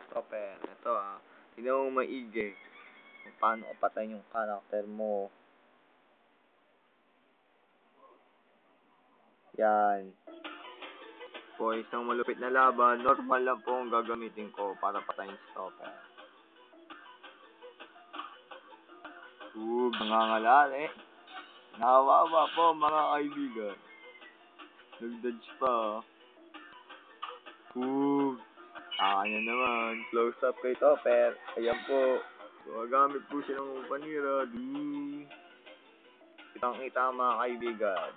Topper, ito tignan mo maigi kung paano ko patayin yung character mo. Yan. Po, isang malupit na laban, normal lang po ang gagamitin ko para patayin si Topper. Nangangalali. Nakawawa po mga kaibigan. Nag-dodge pa. Kanya naman. Close up kay Topper. Ayan po. Gumagamit po siya ng panira. Kitang-kita mga kaibigan.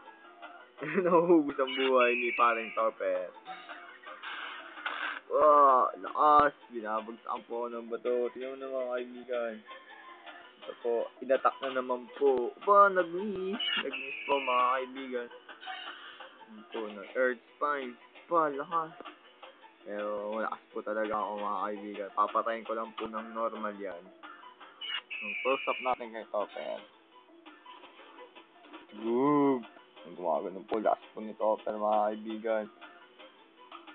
Nahuhubos ang buhay ni paring Topper. Lakas. Binabagsakan po ng bato. Tingnan mo na mga kaibigan. Ito po. Inatak na naman po. Nag-miss. Nag-miss po mga kaibigan. Ito po. Earth Spine. Lakas. Pero malakas po talaga ako mga kaibigan. Papatayin ko lang po ng normal yan. Yung close up natin kay Topper. Gumagano po. Lakas po ni Topper mga kaibigan.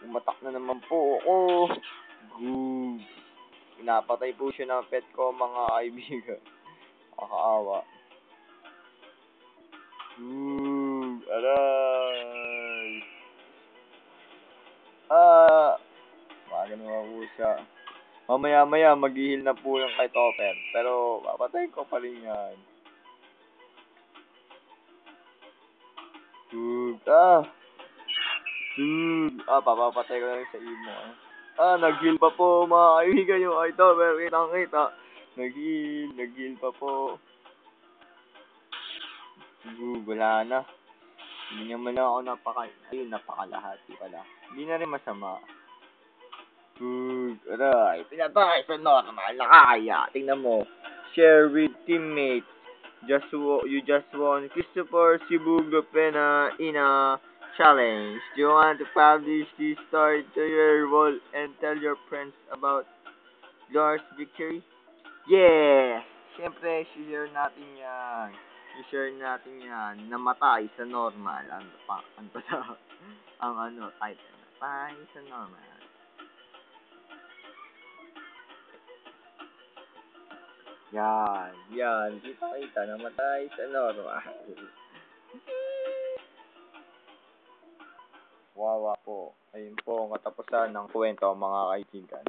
Umatak na naman po ako. Pinapatay po siya ng pet ko mga kaibigan. Nakakaawa. Aray. Gumagano po siya. Mamaya mag-heal na po yung kay Topper. Pero papatayin ko pa rin yan. Papapatay ko na rin sa imo. Nag-heal pa po mga kaibigan yung kay Topper. Kitang-kita. Nag-heal pa po. Wala na. Hindi naman lang ako napakalahati pala. Hindi na rin masama. Aray. Pinatay sa normal na kaya. Tingnan mo. Share with teammates. You just won Christopher Sibugo Pena in a challenge. Do you want to publish this story to your wall and tell your friends about yours victory? Yeah! Siyempre, share natin yan. I-share natin yan. Namatay sa normal. Ang title. Namatay sa normal. Yan. Kita. Namatay sa normal. Wawa po. Ayun po ang katapusan ng kwento mga kaibigan.